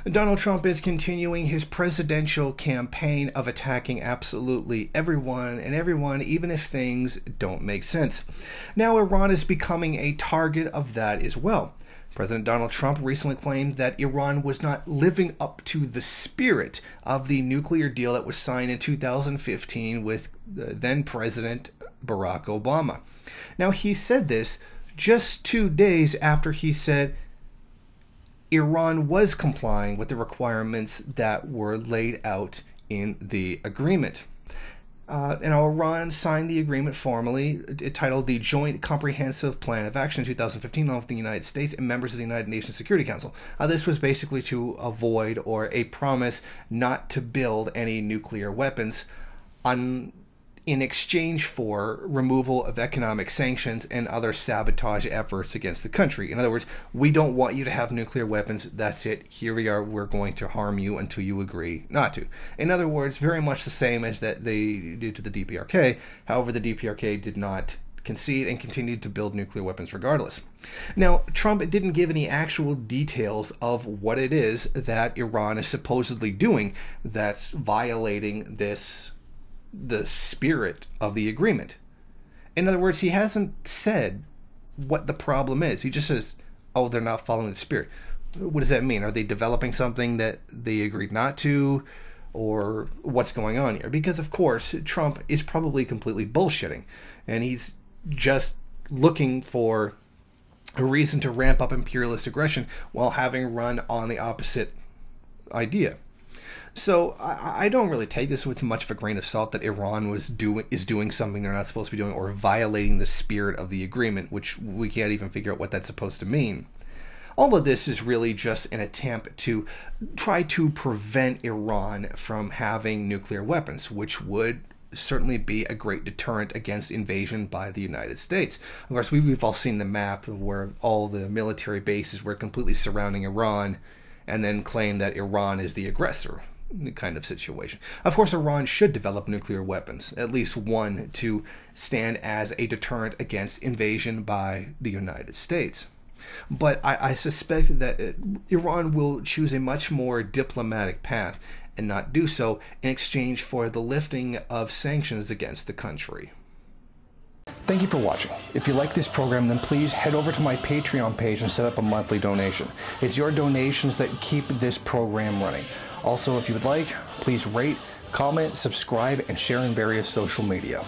Donald Trump is continuing his presidential campaign of attacking absolutely everyone, even if things don't make sense. Now, Iran is becoming a target of that as well. President Donald Trump recently claimed that Iran was not living up to the spirit of the nuclear deal that was signed in 2015 with then President Barack Obama. Now, he said this just 2 days after he said Iran was complying with the requirements that were laid out in the agreement. Iran signed the agreement formally, titled the Joint Comprehensive Plan of Action 2015, along with the United States and members of the United Nations Security Council. This was basically to avoid, or a promise not to build any nuclear weapons in exchange for removal of economic sanctions and other sabotage efforts against the country. In other words, we don't want you to have nuclear weapons. That's it. Here we are. We're going to harm you until you agree not to. In other words, very much the same as that they did to the DPRK. However, the DPRK did not concede and continued to build nuclear weapons regardless. Now, Trump didn't give any actual details of what it is that Iran is supposedly doing that's violating the spirit of the agreement. In other words, he hasn't said what the problem is. He just says, oh, they're not following the spirit. What does that mean? Are they developing something that they agreed not to? Or what's going on here? Because, of course, Trump is probably completely bullshitting. And he's just looking for a reason to ramp up imperialist aggression while having run on the opposite idea. So I don't really take this with much of a grain of salt that Iran is doing something they're not supposed to be doing, or violating the spirit of the agreement, which we can't even figure out what that's supposed to mean. All of this is really just an attempt to try to prevent Iran from having nuclear weapons, which would certainly be a great deterrent against invasion by the United States. Of course, we've all seen the map where all the military bases were completely surrounding Iran, and then claim that Iran is the aggressor kind of situation. Of course, Iran should develop nuclear weapons, at least one, to stand as a deterrent against invasion by the United States. But I suspect that Iran will choose a much more diplomatic path and not do so in exchange for the lifting of sanctions against the country. Thank you for watching. If you like this program, then please head over to my Patreon page and set up a monthly donation. It's your donations that keep this program running. Also, if you would like, please rate, comment, subscribe, and share in various social media.